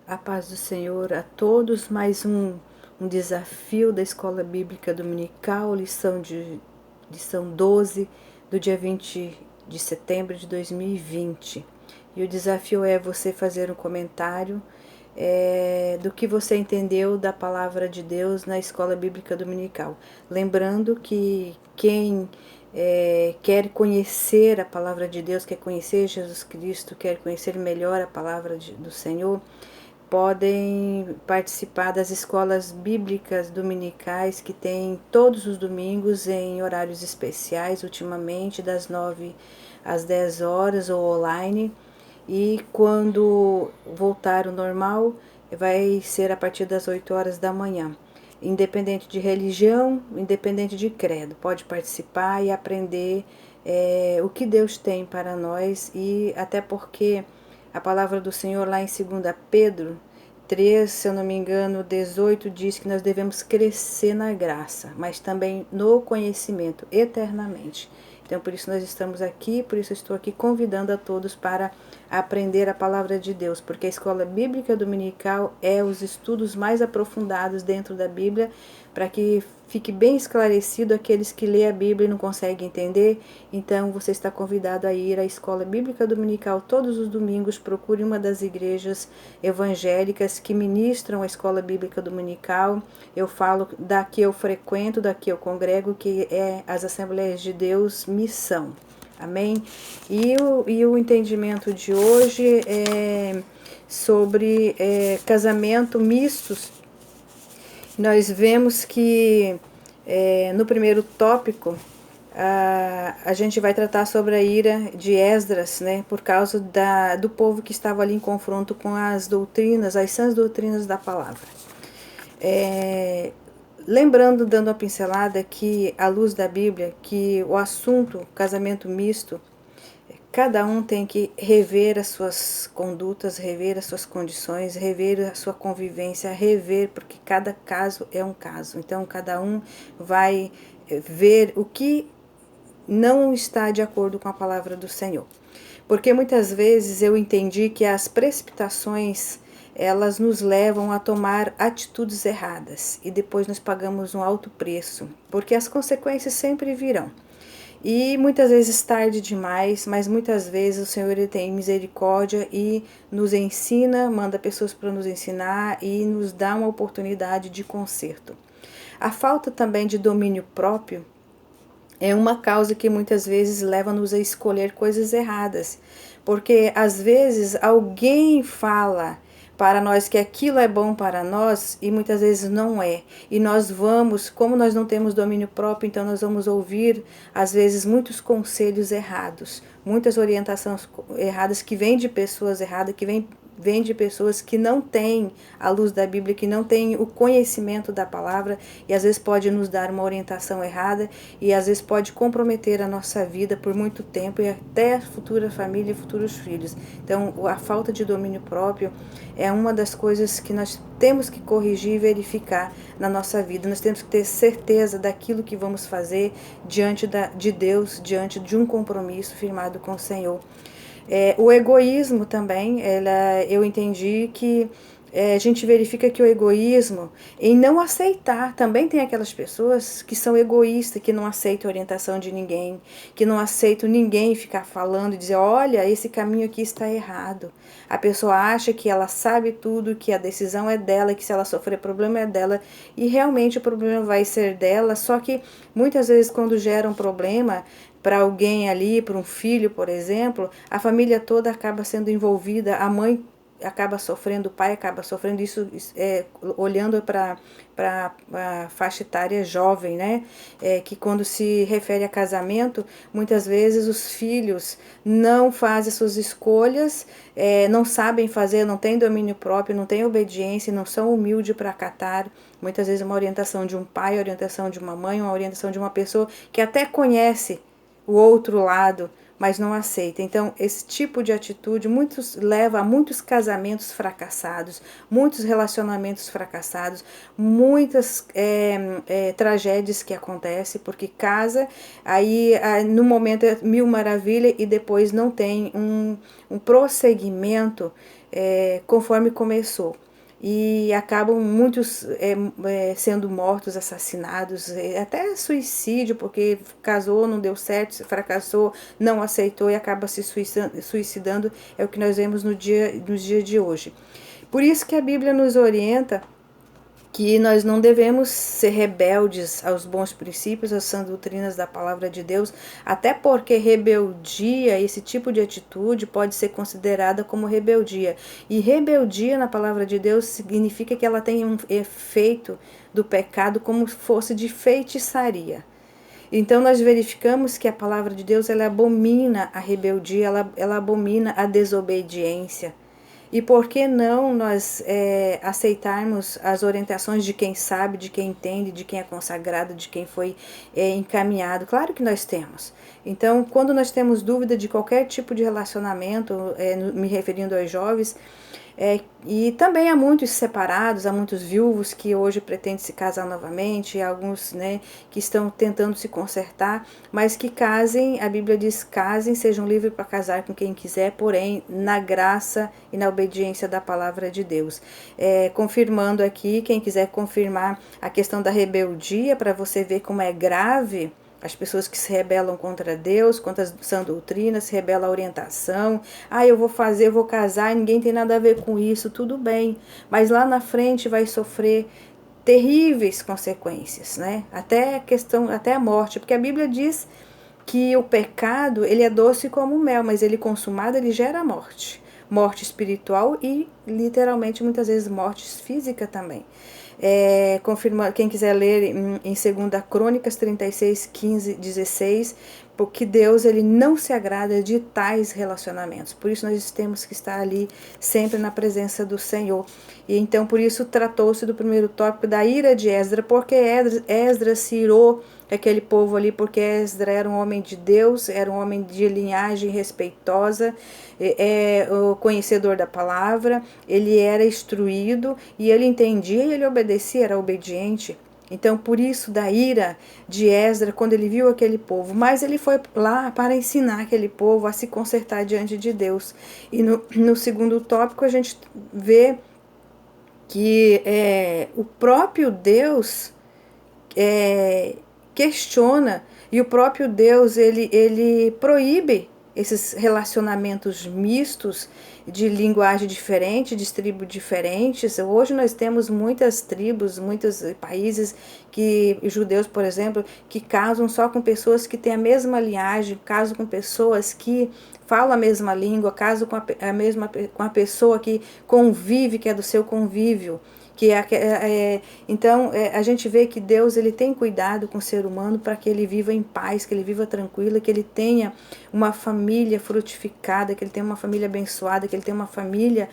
A paz do Senhor a todos, mais um desafio da Escola Bíblica Dominical, lição 12, do dia 20 de setembro de 2020. E o desafio é você fazer um comentário do que você entendeu da palavra de Deus na Escola Bíblica Dominical. Lembrando que quem quer conhecer a palavra de Deus, quer conhecer Jesus Cristo, quer conhecer melhor a palavra do Senhor, podem participar das escolas bíblicas dominicais que tem todos os domingos em horários especiais, ultimamente das 9 às 10 horas ou online. E quando voltar o normal, vai ser a partir das 8 horas da manhã. Independente de religião, independente de credo, pode participar e aprender o que Deus tem para nós, e até porque a palavra do Senhor lá em 2 Pedro 3, se eu não me engano, 18, diz que nós devemos crescer na graça, mas também no conhecimento eternamente. Então, por isso nós estamos aqui, por isso eu estou aqui convidando a todos para aprender a palavra de Deus, porque a Escola Bíblica Dominical é os estudos mais aprofundados dentro da Bíblia, para que fique bem esclarecido aqueles que lêem a Bíblia e não conseguem entender. Então, você está convidado a ir à Escola Bíblica Dominical todos os domingos. Procure uma das igrejas evangélicas que ministram a Escola Bíblica Dominical. Eu falo daqui eu frequento, daqui eu congrego, que é as Assembleias de Deus Missão. Amém? E o entendimento de hoje é sobre casamento mistos. Nós vemos que no primeiro tópico a gente vai tratar sobre a ira de Esdras, né, por causa do povo que estava ali em confronto com as doutrinas, as sãs doutrinas da palavra. Lembrando, dando uma pincelada aqui, à luz da Bíblia, que o assunto casamento misto, cada um tem que rever as suas condutas, rever as suas condições, rever a sua convivência, rever, porque cada caso é um caso. Então, cada um vai ver o que não está de acordo com a palavra do Senhor. Porque muitas vezes eu entendi que as precipitações, elas nos levam a tomar atitudes erradas e depois nós pagamos um alto preço, porque as consequências sempre virão. E muitas vezes tarde demais, mas muitas vezes o Senhor ele tem misericórdia e nos ensina, manda pessoas para nos ensinar e nos dá uma oportunidade de conserto. A falta também de domínio próprio é uma causa que muitas vezes leva-nos a escolher coisas erradas, porque às vezes alguém fala para nós que aquilo é bom para nós e muitas vezes não é. E nós vamos, como nós não temos domínio próprio, então nós vamos ouvir às vezes muitos conselhos errados, muitas orientações erradas que vêm de pessoas erradas, que vem de pessoas que não têm a luz da Bíblia, que não têm o conhecimento da palavra, e às vezes pode nos dar uma orientação errada e às vezes pode comprometer a nossa vida por muito tempo e até a futura família e futuros filhos. Então, a falta de domínio próprio é uma das coisas que nós temos que corrigir e verificar na nossa vida. Nós temos que ter certeza daquilo que vamos fazer diante de Deus, diante de um compromisso firmado com o Senhor. O egoísmo também, eu entendi que a gente verifica que o egoísmo em não aceitar, também tem aquelas pessoas que são egoístas, que não aceitam a orientação de ninguém, que não aceitam ninguém ficar falando e dizer, olha, esse caminho aqui está errado. A pessoa acha que ela sabe tudo, que a decisão é dela, que se ela sofrer problema é dela, e realmente o problema vai ser dela, só que muitas vezes quando gera um problema para alguém ali, para um filho, por exemplo, a família toda acaba sendo envolvida, a mãe acaba sofrendo, o pai acaba sofrendo, isso olhando para a faixa etária jovem, né? Que quando se refere a casamento, muitas vezes os filhos não fazem suas escolhas, não sabem fazer, não têm domínio próprio, não têm obediência, não são humildes para acatar. Muitas vezes uma orientação de um pai, orientação de uma mãe, uma orientação de uma pessoa que até conhece o outro lado, mas não aceita. Então, esse tipo de atitude leva a muitos casamentos fracassados, muitos relacionamentos fracassados, muitas tragédias que acontecem, porque casa, aí no momento é mil maravilha e depois não tem um prosseguimento conforme começou. E acabam muitos sendo mortos, assassinados, até suicídio, porque casou, não deu certo, fracassou, não aceitou e acaba se suicidando, é o que nós vemos nos dias de hoje. Por isso que a Bíblia nos orienta que nós não devemos ser rebeldes aos bons princípios, às sãs doutrinas da palavra de Deus, até porque rebeldia, esse tipo de atitude pode ser considerada como rebeldia. E rebeldia na palavra de Deus significa que ela tem um efeito do pecado como fosse de feitiçaria. Então nós verificamos que a palavra de Deus ela abomina a rebeldia, ela abomina a desobediência. E por que não nós aceitarmos as orientações de quem sabe, de quem entende, de quem é consagrado, de quem foi encaminhado? Claro que nós temos. Então, quando nós temos dúvida de qualquer tipo de relacionamento, me referindo aos jovens, e também há muitos separados, há muitos viúvos que hoje pretendem se casar novamente, alguns que estão tentando se consertar, mas que casem, a Bíblia diz casem, sejam livres para casar com quem quiser, porém na graça e na obediência da palavra de Deus. Confirmando aqui, quem quiser confirmar a questão da rebeldia, para você ver como é grave, as pessoas que se rebelam contra Deus, contra a sã doutrina, se rebelam à orientação. Eu vou fazer, eu vou casar e ninguém tem nada a ver com isso, tudo bem. Mas lá na frente vai sofrer terríveis consequências, né? Até a morte, porque a Bíblia diz que o pecado, ele é doce como mel, mas ele consumado, ele gera morte. Morte espiritual e literalmente muitas vezes morte física também. Confirma, quem quiser ler em 2 Crônicas 36, 15, 16, porque Deus ele não se agrada de tais relacionamentos. Por isso nós temos que estar ali sempre na presença do Senhor. E então por isso tratou-se do primeiro tópico da ira de Esdras, porque Esdras se irou aquele povo ali, porque Esdras era um homem de Deus, era um homem de linhagem respeitosa, o conhecedor da palavra, ele era instruído e ele entendia e ele obedecia, era obediente. Então, por isso, da ira de Esdras, quando ele viu aquele povo, mas ele foi lá para ensinar aquele povo a se consertar diante de Deus. E no segundo tópico, a gente vê que o próprio Deus questiona, e o próprio Deus ele proíbe esses relacionamentos mistos, de linguagem diferente, de tribos diferentes. Hoje nós temos muitas tribos, muitos países, judeus, por exemplo, que casam só com pessoas que têm a mesma linhagem, casam com pessoas que falam a mesma língua, casam com a pessoa que convive, que é do seu convívio. Então a gente vê que Deus ele tem cuidado com o ser humano para que ele viva em paz, que ele viva tranquilo, que ele tenha uma família frutificada, que ele tenha uma família abençoada, que ele tenha uma família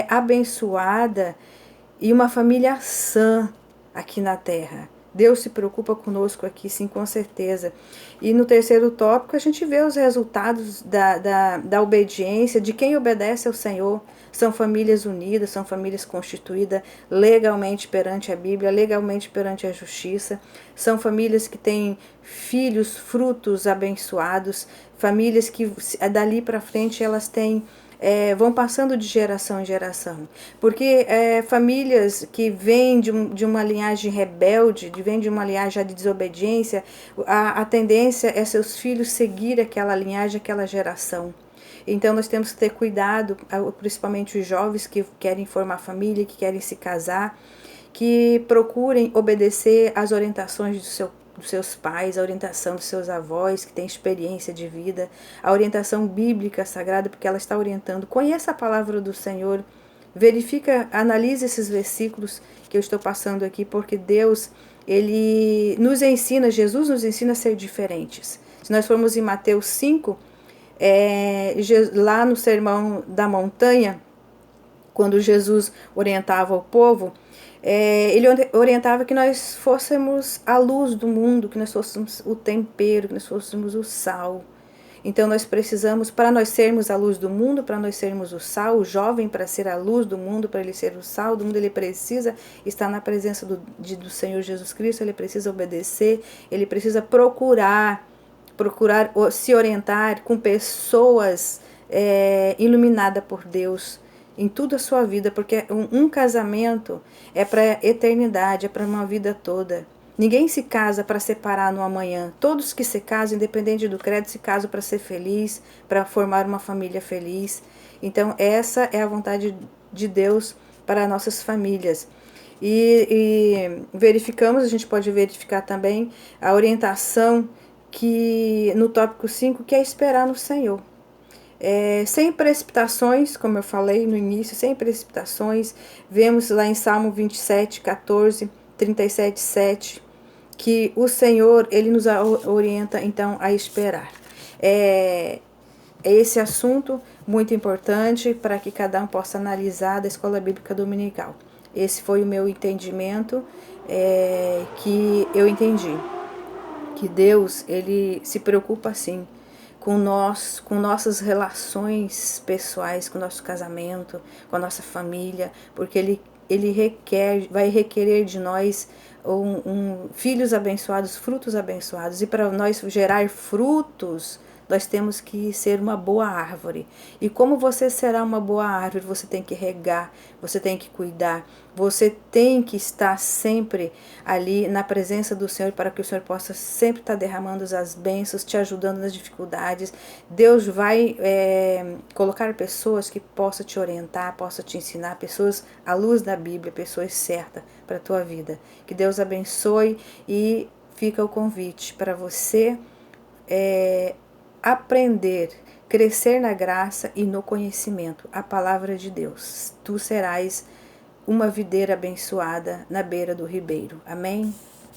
abençoada e uma família sã aqui na terra. Deus se preocupa conosco aqui, sim, com certeza. E no terceiro tópico a gente vê os resultados da obediência, de quem obedece ao Senhor. São famílias unidas, são famílias constituídas legalmente perante a Bíblia, legalmente perante a justiça. São famílias que têm filhos, frutos abençoados, famílias que dali para frente elas têm vão passando de geração em geração. Porque famílias que vêm de uma linhagem rebelde, vêm de uma linhagem de desobediência, a tendência é seus filhos seguir aquela linhagem, aquela geração. Então nós temos que ter cuidado, principalmente os jovens que querem formar família, que querem se casar, que procurem obedecer às orientações dos seus pais, a orientação dos seus avós, que têm experiência de vida, a orientação bíblica sagrada, porque ela está orientando. Conheça a palavra do Senhor, verifica, analise esses versículos que eu estou passando aqui, porque Deus, ele nos ensina, Jesus nos ensina a ser diferentes. Se nós formos em Mateus 5, lá no Sermão da Montanha, quando Jesus orientava o povo, ele orientava que nós fôssemos a luz do mundo, que nós fôssemos o tempero, que nós fôssemos o sal. Então nós precisamos, para nós sermos a luz do mundo, para nós sermos o sal, o jovem para ser a luz do mundo, para ele ser o sal do mundo, ele precisa estar na presença do Senhor Jesus Cristo, ele precisa obedecer, ele precisa procurar se orientar com pessoas iluminadas por Deus, em toda a sua vida, porque um casamento é para eternidade, é para uma vida toda. Ninguém se casa para separar no amanhã. Todos que se casam, independente do credo, se casam para ser feliz, para formar uma família feliz. Então, essa é a vontade de Deus para nossas famílias. E verificamos, a gente pode verificar também a orientação que no tópico 5, que é esperar no Senhor. Sem precipitações, como eu falei no início, sem precipitações. Vemos lá em Salmo 27, 14, 37, 7, que o Senhor, ele nos orienta então a esperar. É esse assunto muito importante para que cada um possa analisar da Escola Bíblica Dominical. Esse foi o meu entendimento, que eu entendi que Deus, ele se preocupa sim com nós, com nossas relações pessoais, com o nosso casamento, com a nossa família, porque ele vai requerer de nós filhos abençoados, frutos abençoados. E para nós gerar frutos, nós temos que ser uma boa árvore. E como você será uma boa árvore, você tem que regar, você tem que cuidar, você tem que estar sempre ali na presença do Senhor, para que o Senhor possa sempre estar derramando as bênçãos, te ajudando nas dificuldades. Deus vai colocar pessoas que possam te orientar, possam te ensinar, pessoas à luz da Bíblia, pessoas certas para a tua vida. Que Deus abençoe, e fica o convite para você aprender, crescer na graça e no conhecimento, a palavra de Deus. Tu serás uma videira abençoada na beira do ribeiro. Amém?